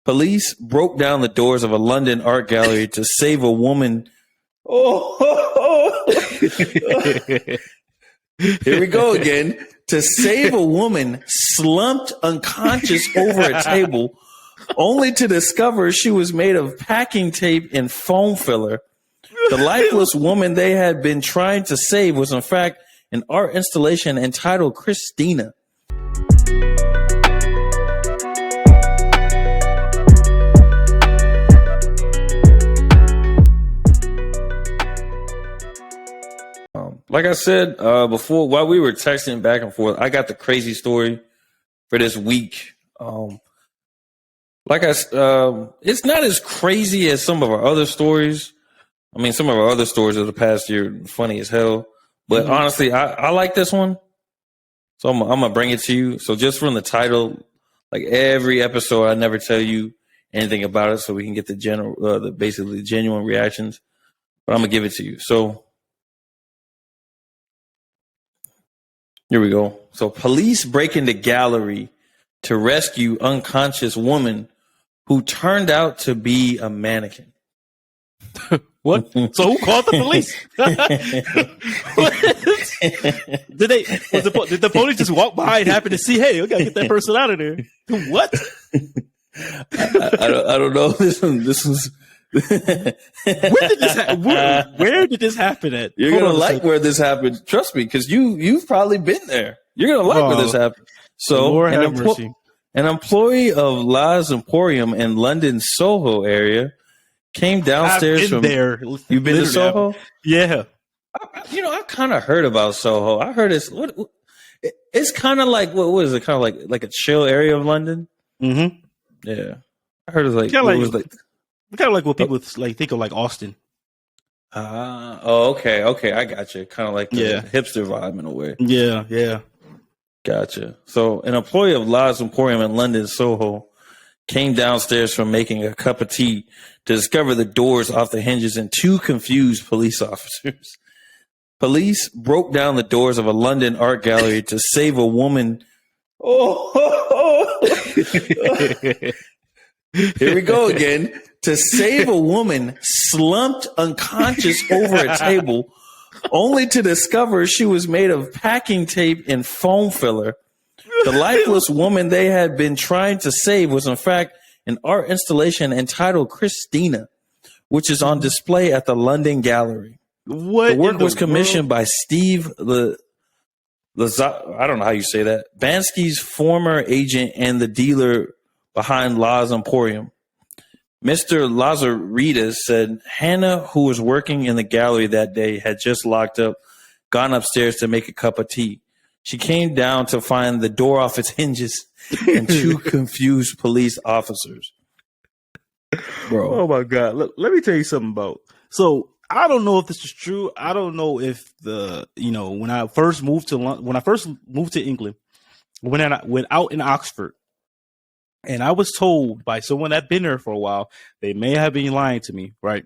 Police broke down the doors of a London art gallery to save a woman. Here we go again. To save a woman slumped unconscious over a table, only to discover she was made of packing tape and foam filler. The lifeless woman they had been trying to save was, in fact, an art installation entitled Christina. Like I said before, while we were texting back and forth, I got the crazy story for this week. It's not as crazy as some of our other stories. I mean, some of our other stories of the past year, funny as hell. But honestly, I like this one. So I'm going to bring it to you. So just from the title, like every episode, I never tell you anything about it so we can get the basically genuine reactions. But I'm going to give it to you. So here we go. So police break into gallery to rescue unconscious woman who turned out to be a mannequin. What? So who called the police? Did the police just walk by and happen to see, hey, we gotta get that person out of there? What? I don't know. This was Where did this happen at? You're gonna like where this happened. Trust me, because you've probably been there. You're gonna like where this happened. So Lord have mercy. An employee of La's Emporium in London's Soho area came downstairs I've been there. You've been to Soho? Yeah. I've kind of heard about Soho. I heard it's kind of like, what is it? Kind of like a chill area of London. Mm-hmm. Yeah, I heard it's like kind of like what people like think of like Austin. Okay, I got you. Kind of like the hipster vibe in a way. Yeah. Gotcha. So an employee of La's Emporium in London, Soho, came downstairs from making a cup of tea to discover the doors off the hinges and two confused police officers. Police broke down the doors of a London art gallery to save a woman. Here we go again. To save a woman slumped unconscious over a table, only to discover she was made of packing tape and foam filler. The lifeless woman they had been trying to save was, in fact, an art installation entitled Christina, which is on display at the London Gallery. What the work was commissioned by Steve I don't know how you say that. Bansky's former agent and the dealer behind La's Emporium. Mr. Lazaridis said Hannah, who was working in the gallery that day, had just locked up, gone upstairs to make a cup of tea. She came down to find the door off its hinges and two confused police officers. Bro. Oh my God. Let me tell you something about. So I don't know if this is true. I don't know if when I first moved to England, when I went out in Oxford, and I was told by someone that been there for a while, they may have been lying to me, right?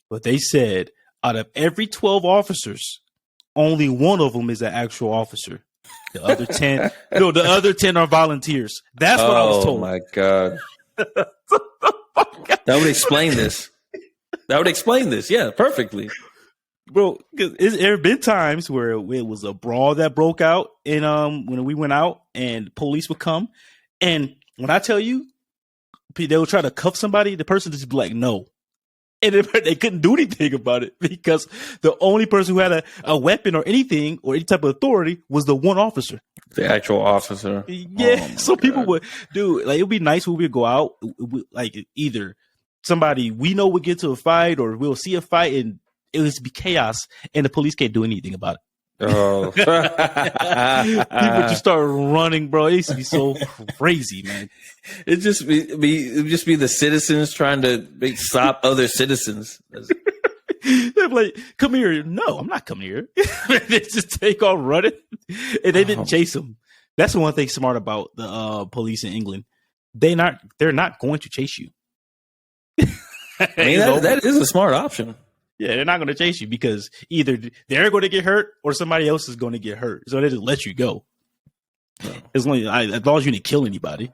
But they said out of every 12 officers, only one of them is an actual officer. The other 10, the other 10 are volunteers. That's what I was told. Oh my God. That would explain this. Yeah, perfectly. Bro, there have been times where it was a brawl that broke out and when we went out and police would come. And when I tell you, they would try to cuff somebody, the person just be like, no. And they couldn't do anything about it because the only person who had a weapon or anything or any type of authority was the one officer. The actual officer. Yeah. So God. People would do, like, it would be nice when we would go out, like either somebody we know would get to a fight or we'll see a fight and it would just be chaos and the police can't do anything about it. Oh, people just start running, bro. It used to be so crazy, man. It'd just be the citizens trying to stop other citizens. They're like, "Come here!" No, I'm not coming here. They just take off running, and they didn't chase them. That's the one thing smart about the police in England. They're not going to chase you. I mean, that is a smart option. Yeah, they're not going to chase you because either they're going to get hurt or somebody else is going to get hurt. So they just let you go. As long as you didn't kill anybody.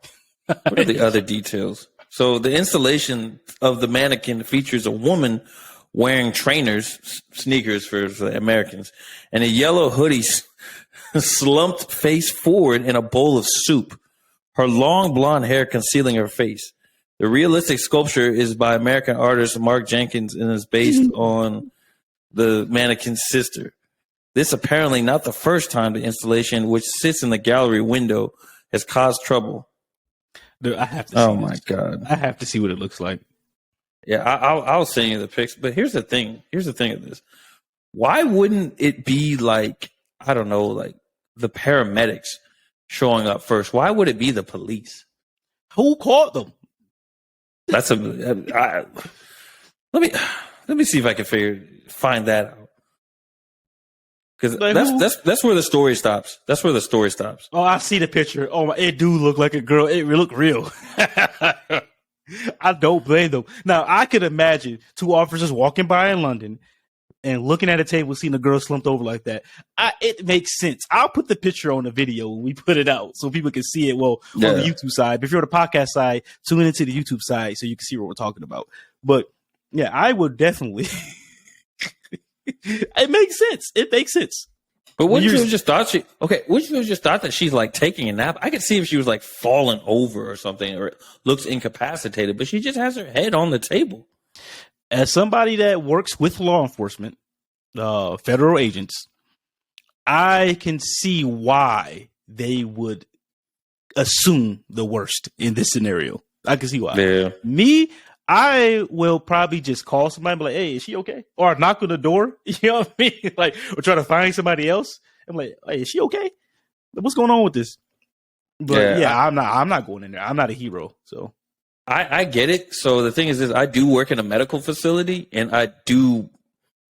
What are the other details? So the installation of the mannequin features a woman wearing sneakers for the Americans, and a yellow hoodie slumped face forward in a bowl of soup, her long blonde hair concealing her face. The realistic sculpture is by American artist Mark Jenkins and is based on the mannequin's sister. This apparently not the first time the installation, which sits in the gallery window, has caused trouble. Dude, I have to. Oh my god! I have to see what it looks like. Yeah, I'll send you the pics. But here's the thing. Here's the thing of this. Why wouldn't it be like, I don't know, like the paramedics showing up first? Why would it be the police? Who called them? Let me see if I can find that out. Because Like, that's where the story stops. That's where the story stops. Oh, I see the picture. Oh, it do look like a girl. It look real. I don't blame them. Now, I could imagine two officers walking by in London and looking at a table, seeing a girl slumped over like that. It makes sense. I'll put the picture on the video when we put it out so people can see it. Well, on the YouTube side. But if you're on the podcast side, tune into the YouTube side so you can see what we're talking about. But yeah, I would definitely. It makes sense. It makes sense. But wouldn't you have just thought that she's like taking a nap? I could see if she was like falling over or something, or looks incapacitated, but she just has her head on the table. As somebody that works with law enforcement, federal agents, I can see why they would assume the worst in this scenario. I can see why. Yeah. Me, I will probably just call somebody and be like, hey, is she okay? Or knock on the door, you know what I mean? Like, or try to find somebody else. I'm like, hey, is she okay? What's going on with this? But I'm not going in there. I'm not a hero. So I get it. So the thing is I do work in a medical facility, and I do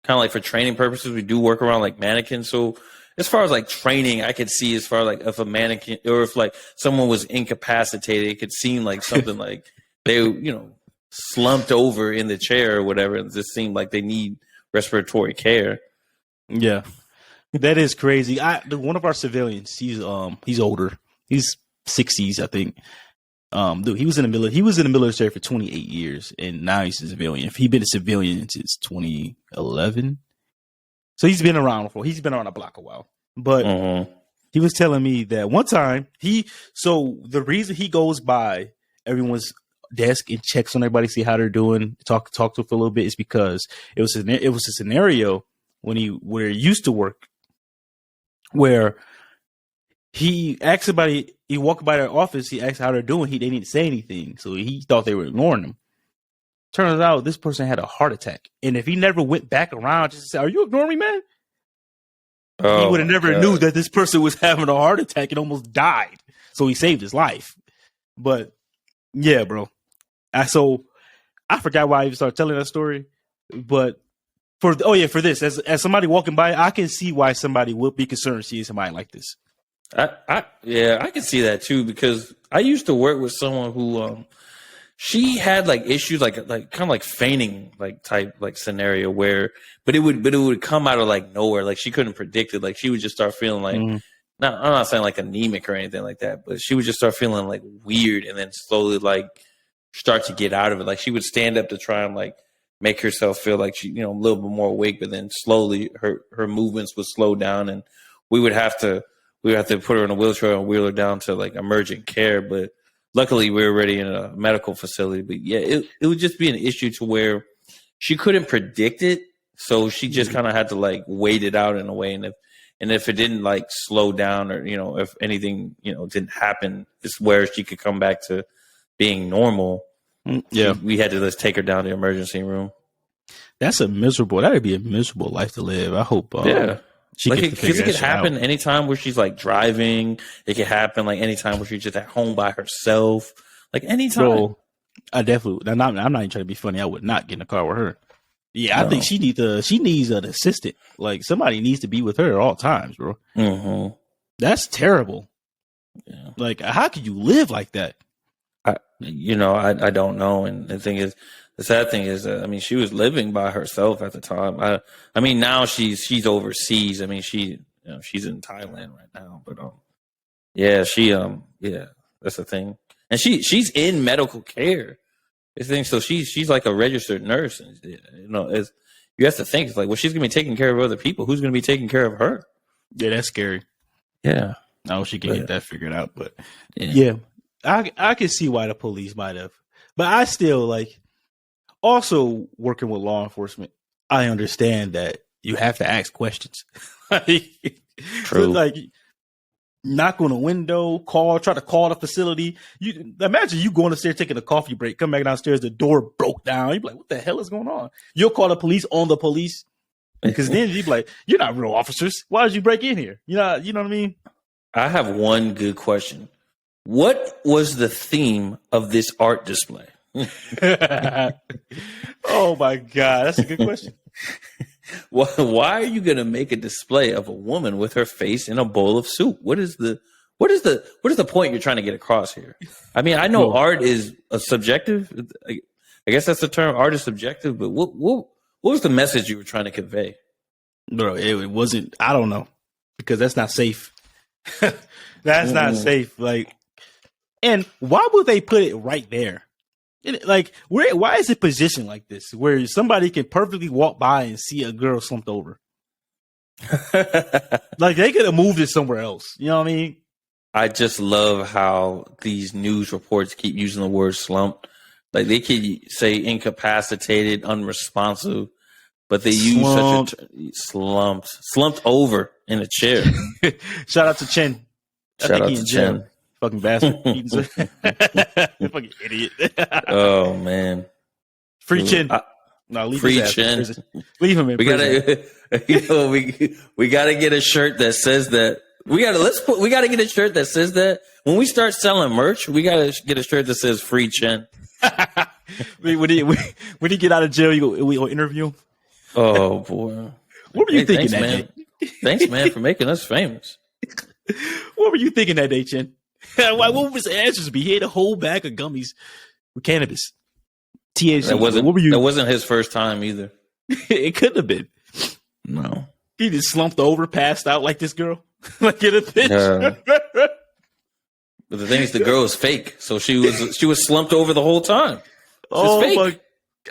kind of like for training purposes, we do work around like mannequins. So as far as like training, I could see as far as like if a mannequin or if like someone was incapacitated, it could seem like something like they, slumped over in the chair or whatever. It just seemed like they need respiratory care. Yeah, that is crazy. One of our civilians, he's older. He's 60s, I think. Dude, he was in the military for 28 years, and now he's a civilian. He's been a civilian since 2011, so he's been around a block a while. But he was telling me that one time the reason he goes by everyone's desk and checks on everybody, see how they're doing, talk to them for a little bit, is because it was a scenario where he used to work where he asked somebody, he walked by their office, he asked how they're doing, they didn't say anything, so he thought they were ignoring him. Turns out this person had a heart attack, and if he never went back around just to say, are you ignoring me, man? He would have never knew that this person was having a heart attack and almost died. So he saved his life. But yeah, bro. So I forgot why I even started telling that story. But for this, as somebody walking by, I can see why somebody would be concerned seeing somebody like this. I can see that too, because I used to work with someone who she had like issues like kind of like fainting like type like scenario but it would come out of like nowhere, like she couldn't predict it, like she would just start feeling like I'm not saying like anemic or anything like that, but she would just start feeling like weird and then slowly like start to get out of it. Like she would stand up to try and like make herself feel like she, a little bit more awake, but then slowly her movements would slow down, and we would have to put her in a wheelchair and wheel her down to like emergent care. But luckily we were already in a medical facility. But yeah, it would just be an issue to where she couldn't predict it. So she just kind of had to like wait it out in a way. And if it didn't like slow down, or, if anything, didn't happen, it's where she could come back to being normal. Yeah. We had to just take her down to the emergency room. That'd be a miserable life to live. I hope. Yeah. Because it could happen anytime where she's like driving. It could happen like anytime where she's just at home by herself. Like anytime. Bro, I definitely. I'm not even trying to be funny. I would not get in a car with her. Yeah, no. I think she needs an assistant. Like somebody needs to be with her at all times, bro. Mm-hmm. That's terrible. Yeah. Like, how could you live like that? I don't know. And the thing is, the sad thing is, she was living by herself at the time. Now she's overseas. She's in Thailand right now. But that's the thing. And she's in medical care. It's thing. So she's like a registered nurse, and as you have to think, it's like, well, she's gonna be taking care of other people. Who's gonna be taking care of her? Yeah, that's scary. Yeah, I hope she can get that figured out. But yeah, I can see why the police might have. But I still like. Also, working with law enforcement, I understand that you have to ask questions. True. Like, knock on a window, try to call the facility. You imagine you going upstairs taking a coffee break, come back downstairs, the door broke down. You're like, what the hell is going on? You'll call the police on the police. Because then you'd be like, you're not real officers. Why did you break in here? You know what I mean? I have one good question. What was the theme of this art display? Oh my God, that's a good question. Why are you going to make a display of a woman with her face in a bowl of soup? What is the point you're trying to get across here? I mean, I know art is a subjective. I guess that's the term. Art is subjective. But what was the message you were trying to convey? Bro, it wasn't. I don't know, because that's not safe. That's not safe. Like, and why would they put it right there? Like, why is it positioned like this, where somebody can perfectly walk by and see a girl slumped over? Like, they could have moved it somewhere else. You know what I mean? I just love how these news reports keep using the word slumped. Like, they could say incapacitated, unresponsive, but they use such a slumped over in a chair. Shout out to Chen. Shout out to Chen. Fucking bastard. Fucking idiot. Oh man. Free Chen. No, leave free his Chen. Ass. Leave him in prison. We gotta get a shirt that says that. We gotta get a shirt that says that. When we start selling merch, we gotta get a shirt that says free Chen. when he get out of jail, we'll interview him. Oh boy. What were you thinking that man. day? Thanks, man, for making us famous. What were you thinking that day, Chen? What would his answers be? He ate a whole bag of gummies with cannabis. THC. That wasn't his first time either. It couldn't have been. No. He just slumped over, passed out like this girl. Like in a picture. But the thing is, the girl is fake. So she was slumped over the whole time. Oh fake. My!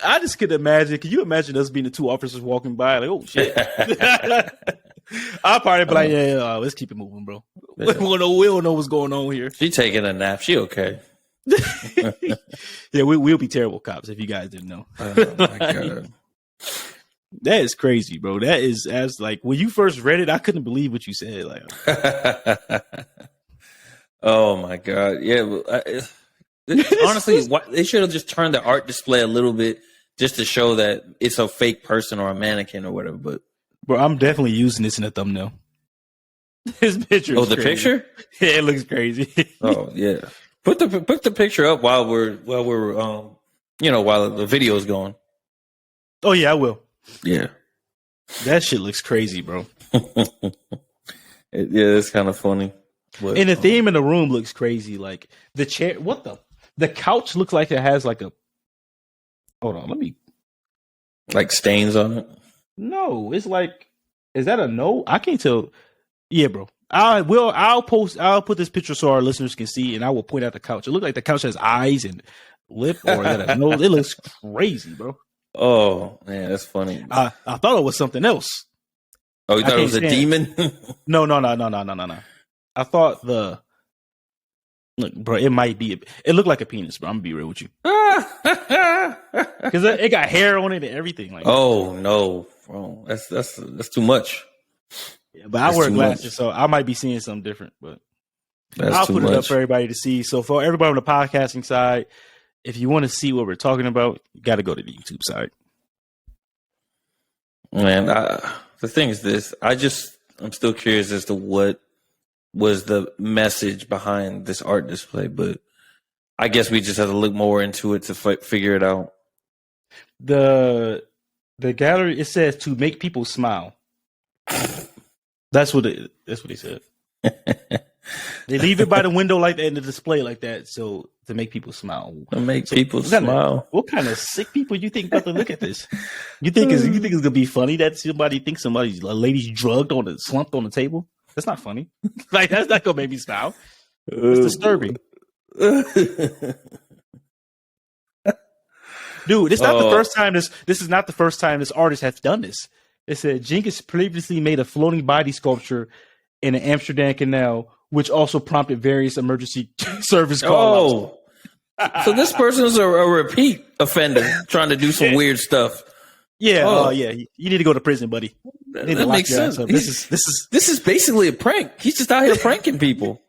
I just could imagine. Can you imagine us being the two officers walking by? Like, oh shit. I'll probably be like, yeah, let's keep it moving, bro. Yeah. We don't know what's going on here. She taking a nap. She okay. Yeah, we'll be terrible cops if you guys didn't know. Oh my God. That is crazy, bro. That is as like when you first read it, I couldn't believe what you said. Like, oh my God. Yeah. Honestly, they should have just turned the art display a little bit just to show that it's a fake person or a mannequin or whatever. But bro, I'm definitely using this in a thumbnail. This picture. Oh, the crazy. Picture? Yeah, it looks crazy. Oh yeah. Put the picture up while we're while the video is going. Oh yeah, I will. Yeah. That shit looks crazy, bro. Yeah, it's kind of funny. But, and the theme in the room looks crazy. Like the chair, the couch looks like it has like a. Hold on, let me. Like stains on it. No, it's like. Is that a no? I can't tell. Yeah, bro. I'll put this picture so our listeners can see, and I will point out the couch. It looks like the couch has eyes and lip, or is that a nose? It looks crazy, bro. Oh man, that's funny. I thought it was something else. Oh, you thought it was a demon? No. I thought look, bro. It might be. It looked like a penis, bro. I'm gonna be real with you. Because it got hair on it and everything. Like, oh no, bro, that's too much. Yeah, but I wear glasses, so I might be seeing something different. But I'll put it up for everybody to see. So for everybody on the podcasting side, if you want to see what we're talking about, you got to go to the YouTube side. Man, the thing is this. I'm still curious as to what was the message behind this art display, but I guess we just have to look more into it to figure it out. The gallery, it says to make people smile. That's what he said. They leave it by the window like that in the display like that, so to make people smile. To make people smile. What kind of sick people you think about to look at this? You think it's gonna be funny that somebody thinks a lady's drugged slumped on the table? That's not funny. Like that's not gonna make me smile. It's disturbing. Dude, it's not the first time this is not the first time this artist has done this. It said Jenkins previously made a floating body sculpture in the Amsterdam Canal, which also prompted various emergency service calls. So this person is a repeat offender trying to do some weird stuff. Yeah, yeah. You need to go to prison, buddy. That makes sense. This is basically a prank. He's just out here pranking people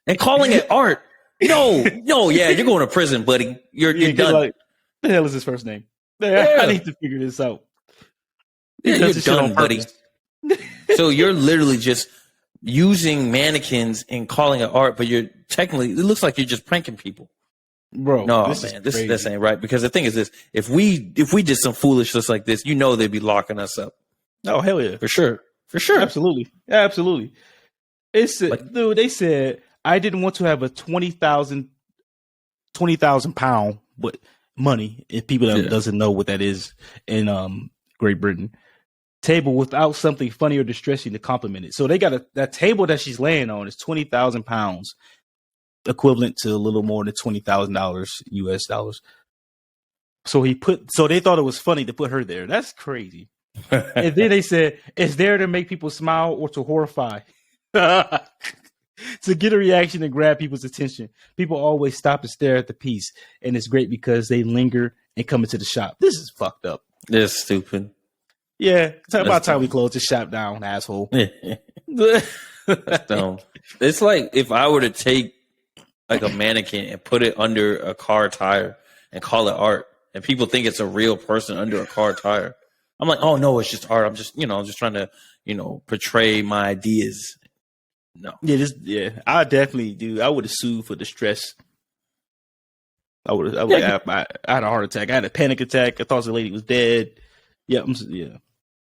and calling it art. No, yeah, you're going to prison, buddy. You're done. Like, the hell is his first name? Yeah. I need to figure this out. Yeah, you're done, buddy. So you're literally just using mannequins and calling it art, but you're technically, it looks like you're just pranking people. Bro, no, this ain't right. Because the thing is this: if we did some foolishness like this, they'd be locking us up. Oh hell yeah, for sure, absolutely. Dude, they said I didn't want to have a 20,000 pound, but money. If people doesn't know what that is in Great Britain, table without something funny or distressing to compliment it. So they got that table that she's laying on is 20,000 pounds. Equivalent to a little more than $20,000 US dollars. So they thought it was funny to put her there. That's crazy. And then they said it's there to make people smile or to horrify. To get a reaction and grab people's attention. People always stop and stare at the piece. And it's great because they linger and come into the shop. This is fucked up. This is stupid. Yeah. About time we close the shop down, asshole. That's dumb. It's like if I were to take like a mannequin and put it under a car tire and call it art, and people think it's a real person under a car tire. I'm like, oh no, it's just art. I'm just trying to, portray my ideas. No. Yeah, I definitely do. I would have sued for distress. I had a heart attack. I had a panic attack. I thought the lady was dead. Yeah. Yeah,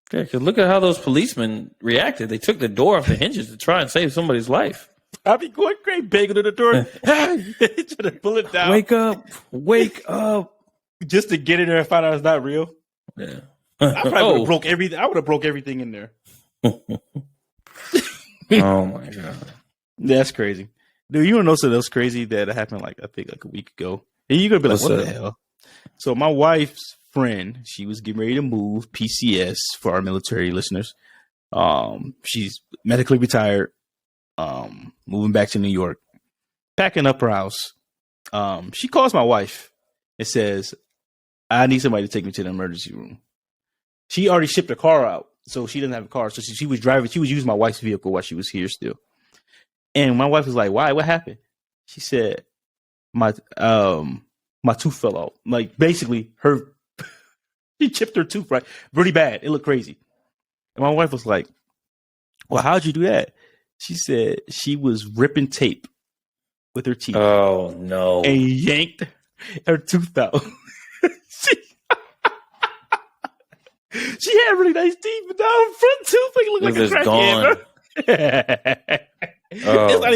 because look at how those policemen reacted. They took the door off the hinges to try and save somebody's life. I'd be going crazy, banging on the door, trying to pull it down. Wake up, just to get in there and find out it's not real. Yeah, I probably would have broke everything. I would have broke everything in there. Oh my god, that's crazy, dude. You don't know something else crazy that happened like a week ago, and you're gonna be like, "What the hell?" So my wife's friend, she was getting ready to move PCS for our military listeners. She's medically retired. Moving back to New York, packing up her house. She calls my wife and says, I need somebody to take me to the emergency room. She already shipped her car out, so she didn't have a car. So she was driving. She was using my wife's vehicle while she was here still. And my wife was like, why? What happened? She said, my tooth fell out. Like basically she chipped her tooth right really bad. It looked crazy. And my wife was like, well, how'd you do that? She said she was ripping tape with her teeth. Oh, no. And yanked her tooth out. She had really nice teeth, but now her front tooth looked like a crackhead,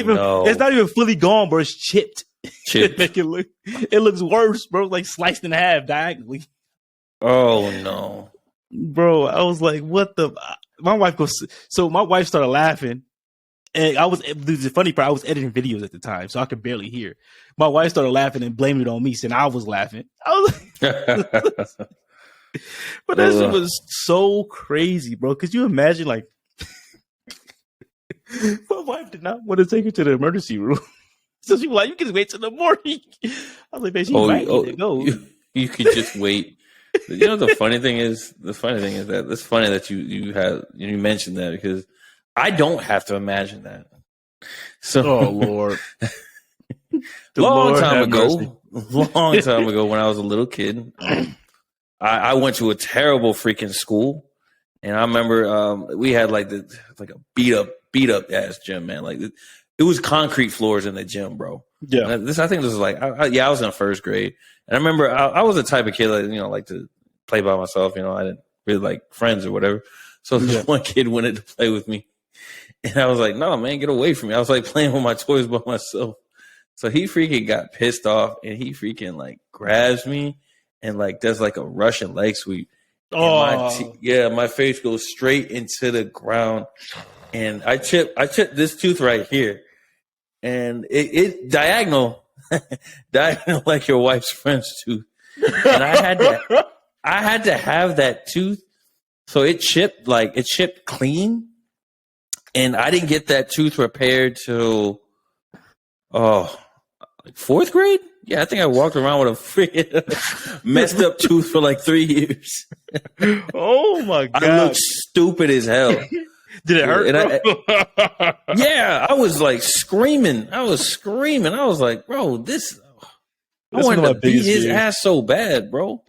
bro. It's not even fully gone, bro. It's chipped. It looks worse, bro. Like sliced in half diagonally. Oh, no. Bro, I was like, what the... My wife goes... So my wife started laughing. And the funny part, I was editing videos at the time, so I could barely hear. My wife started laughing and blaming it on me, saying I was laughing. I was like, but that shit was so crazy, bro. Could you imagine, like, my wife did not want to take her to the emergency room. So she was like, you can wait till the morning. I was like, man, she might need to go. You could just wait. The funny thing is that it's funny that you mentioned that because I don't have to imagine that. So, oh Lord, long time ago, when I was a little kid, I went to a terrible freaking school, and I remember we had like a beat up ass gym, man. Like it was concrete floors in the gym, bro. Yeah, I think this was like I was in first grade, and I remember I was the type of kid that like to play by myself. I didn't really like friends or whatever. So this one kid wanted to play with me. And I was like, no, man, get away from me. I was like playing with my toys by myself. So he freaking got pissed off and he freaking like grabs me and like does like a Russian leg sweep. Oh, my face goes straight into the ground. And I chipped this tooth right here. And it diagonal like your wife's friend's tooth. and I had to have that tooth, so it chipped clean, and I didn't get that tooth repaired till like fourth grade. Yeah, I think I walked around with a freaking messed up tooth for like 3 years. Oh my god! I looked stupid as hell. Did it hurt? Yeah, I was like screaming. I was like, bro, this. I wanted to beat his ass so bad, bro.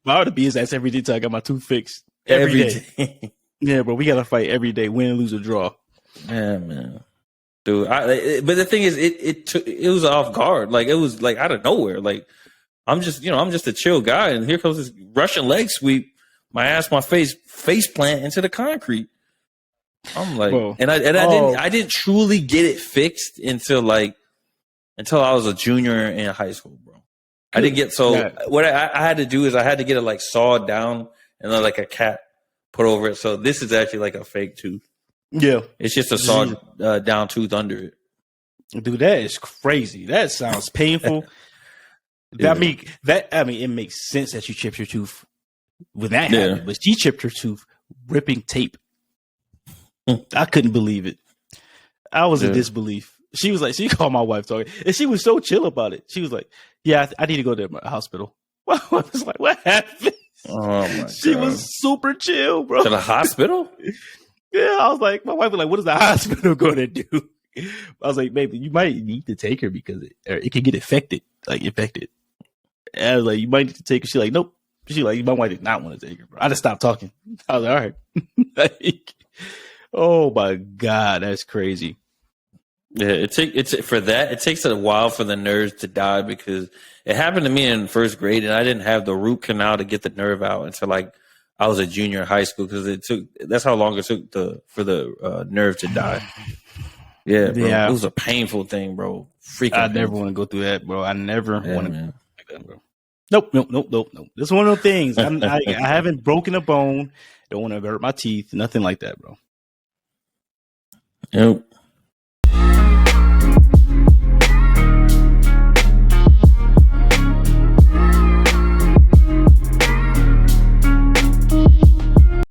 I would beat his ass every day till I got my tooth fixed. Every day. Yeah, bro, we gotta fight every day, win, lose, or draw. Yeah, man. Dude, but the thing is, it was off guard. Like it was like out of nowhere. Like I'm just a chill guy, and here comes this Russian leg sweep. My face plant into the concrete. I'm like, Whoa. I didn't truly get it fixed until I was a junior in high school, bro. I didn't get what I had to do is I had to get it like sawed down and then like a cap put over it. So this is actually like a fake tooth. Yeah, it's just a sawed down tooth under it. Dude, that is crazy. That sounds painful. I mean, it makes sense that you chipped your tooth when that happened, but she chipped her tooth ripping tape. I couldn't believe it. I was in disbelief. She was like, she called my wife talking, and she was so chill about it. She was like, "Yeah, I need to go to the hospital." I was like, "What happened?" Oh my She God. was super chill, bro. To the hospital? Yeah, I was like, my wife was like, "What is the hospital going to do?" I was like, "Baby, you might need to take her because it could get infected." And I was like, "You might need to take her." She's like, "Nope." She's like, "My wife did not want to take her, bro." I just stopped talking. I was like, "All right." Oh my God, that's crazy. Yeah, it takes a while for the nerves to die because it happened to me in first grade, and I didn't have the root canal to get the nerve out until like I was a junior in high school because that's how long it took for the nerve to die. Yeah, bro. Yeah. It was a painful thing, bro. Freaking I never painful. want to go through that, bro. I never want to go like that, bro. Nope. This is one of those things. I haven't broken a bone. Don't want to hurt my teeth. Nothing like that, bro. Nope.